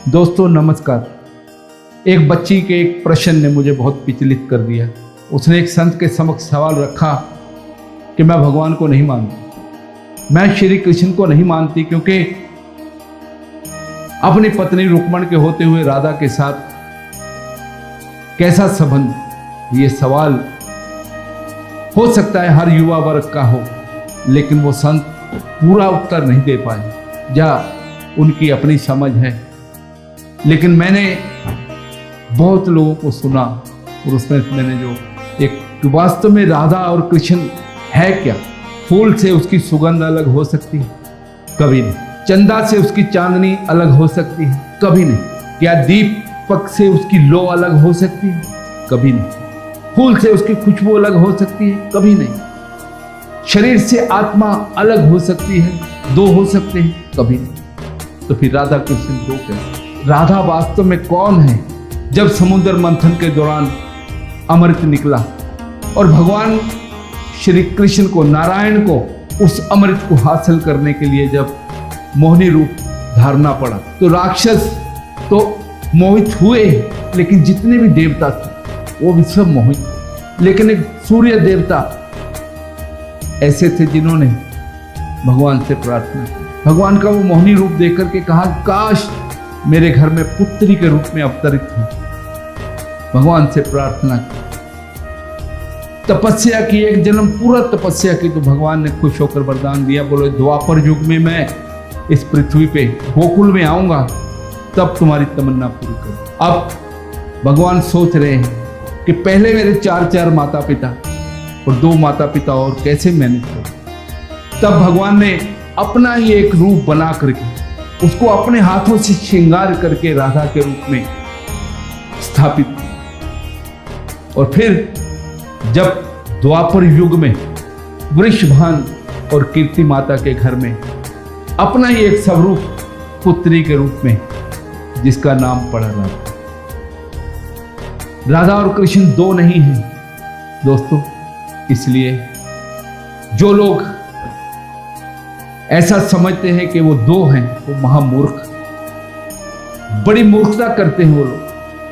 दोस्तों नमस्कार। एक बच्ची के एक प्रश्न ने मुझे बहुत विचलित कर दिया। उसने एक संत के समक्ष सवाल रखा कि मैं भगवान को नहीं मानती, मैं श्री कृष्ण को नहीं मानती, क्योंकि अपनी पत्नी रुक्मण के होते हुए राधा के साथ कैसा संबंध। ये सवाल हो सकता है हर युवा वर्ग का हो, लेकिन वो संत पूरा उत्तर नहीं दे पाए। या उनकी अपनी समझ है, लेकिन मैंने बहुत लोगों को सुना और उसमें मैंने जो एक वास्तव में राधा और कृष्ण है क्या। फूल से उसकी सुगंध अलग हो सकती है? कभी नहीं। चंदा से उसकी चांदनी अलग हो सकती है? कभी नहीं। क्या दीपक से उसकी लो अलग हो सकती है? कभी नहीं। फूल से उसकी खुशबू अलग हो सकती है? कभी नहीं। शरीर से आत्मा अलग हो सकती है? दो हो सकते हैं? कभी नहीं। तो फिर राधा कृष्ण दो कैसे? राधा वास्तव में कौन है? जब समुद्र मंथन के दौरान अमृत निकला और भगवान श्री कृष्ण को, नारायण को, उस अमृत को हासिल करने के लिए जब मोहिनी रूप धारना पड़ा, तो राक्षस तो मोहित हुए, लेकिन जितने भी देवता थे वो भी सब मोहित। लेकिन एक सूर्य देवता ऐसे थे जिन्होंने भगवान से प्रार्थना की। भगवान का वो मोहिनी रूप देखकर के कहा, काश मेरे घर में पुत्री के रूप में अवतरित हो। भगवान से प्रार्थना की, तपस्या की, एक जन्म पूरा तपस्या की, तो भगवान ने खुश होकर वरदान दिया, बोलो द्वापर युग में मैं इस पृथ्वी पे गोकुल में आऊंगा, तब तुम्हारी तमन्ना पूरी करूं। अब भगवान सोच रहे हैं कि पहले मेरे 4 माता पिता और 2 माता पिता और कैसे मैनेज करूं। तब भगवान ने अपना ही एक रूप बना करके उसको अपने हाथों से श्रृंगार करके राधा के रूप में स्थापित किया। और फिर जब द्वापर युग में वृषभान और कीर्ति माता के घर में अपना ही एक स्वरूप पुत्री के रूप में, जिसका नाम पड़ा राधा। राधा और कृष्ण दो नहीं हैं दोस्तों। इसलिए जो लोग ऐसा समझते हैं कि वो दो हैं, वो महामूर्ख, बड़ी मूर्खता करते हैं।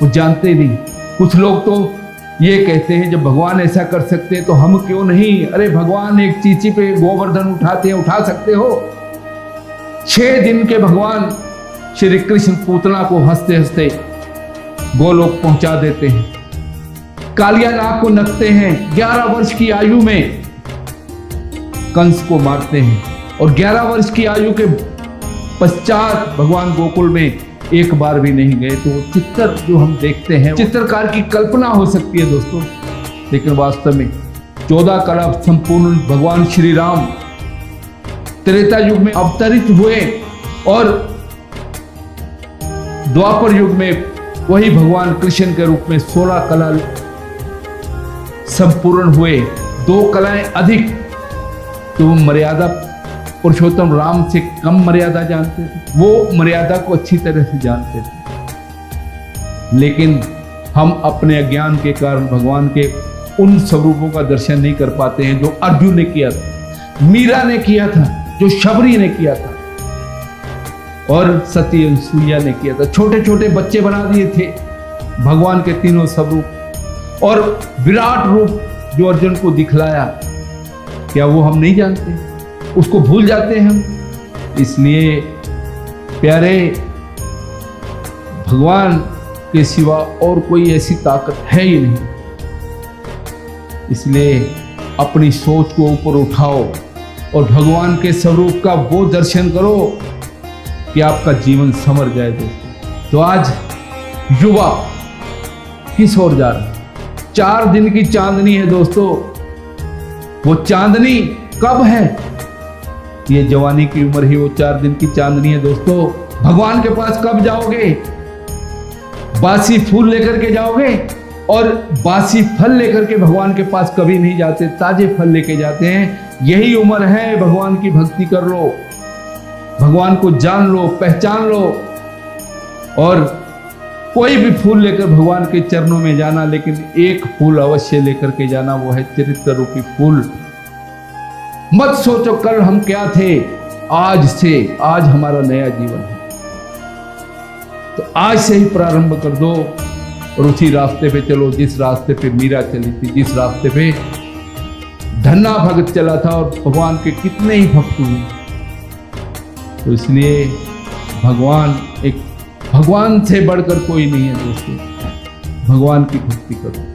वो जानते नहीं। कुछ लोग तो ये कहते हैं जब भगवान ऐसा कर सकते हैं तो हम क्यों नहीं। अरे भगवान एक चींटी पे गोवर्धन उठाते हैं, उठा सकते हो। 6 दिन के भगवान श्री कृष्ण पूतना को हंसते हंसते गोलोक पहुंचा देते हैं। कालिया नाग को नचते हैं। 11 वर्ष की आयु में कंस को मारते हैं और 11 वर्ष की आयु के पश्चात भगवान गोकुल में एक बार भी नहीं गए। तो वो चित्र जो हम देखते हैं, चित्रकार की कल्पना हो सकती है दोस्तों, लेकिन वास्तव में 14 कला संपूर्ण भगवान श्री राम त्रेता युग में अवतरित हुए और द्वापर युग में वही भगवान कृष्ण के रूप में 16 कला संपूर्ण हुए। 2 कलाएं अधिक, तो मर्यादा पुरुषोत्तम राम से कम मर्यादा जानते थे। वो मर्यादा को अच्छी तरह से जानते थे, लेकिन हम अपने अज्ञान के कारण भगवान के उन स्वरूपों का दर्शन नहीं कर पाते हैं जो अर्जुन ने किया था, मीरा ने किया था, जो शबरी ने किया था और सती अनसुईया ने किया था। छोटे छोटे बच्चे बना दिए थे भगवान के तीनों स्वरूप, और विराट रूप जो अर्जुन को दिखलाया, क्या वो हम नहीं जानते? उसको भूल जाते हैं हम। इसलिए प्यारे, भगवान के सिवा और कोई ऐसी ताकत है ही नहीं। इसलिए अपनी सोच को ऊपर उठाओ और भगवान के स्वरूप का वो दर्शन करो कि आपका जीवन संवर जाए दोस्तों। तो आज युवा किस ओर जा रहा है? 4 दिन की चांदनी है दोस्तों। वो चांदनी कब है? ये जवानी की उम्र ही वो 4 दिन की चांदनी है दोस्तों। भगवान के पास कब जाओगे? बासी फूल लेकर के जाओगे, और बासी फल लेकर के भगवान के पास कभी नहीं जाते, ताजे फल लेके जाते हैं। यही उम्र है, भगवान की भक्ति कर लो, भगवान को जान लो, पहचान लो, और कोई भी फूल लेकर भगवान के चरणों में जाना, लेकिन एक फूल अवश्य लेकर के जाना, वो है चरित्र रूपी फूल। मत सोचो कल हम क्या थे, आज से आज हमारा नया जीवन है। तो आज से ही प्रारंभ कर दो और उसी रास्ते पे चलो जिस रास्ते पे मीरा चली थी, जिस रास्ते पे धन्ना भगत चला था और भगवान के कितने ही भक्त हुए। तो इसलिए भगवान से बढ़कर कोई नहीं है दोस्तों। भगवान की भक्ति करो।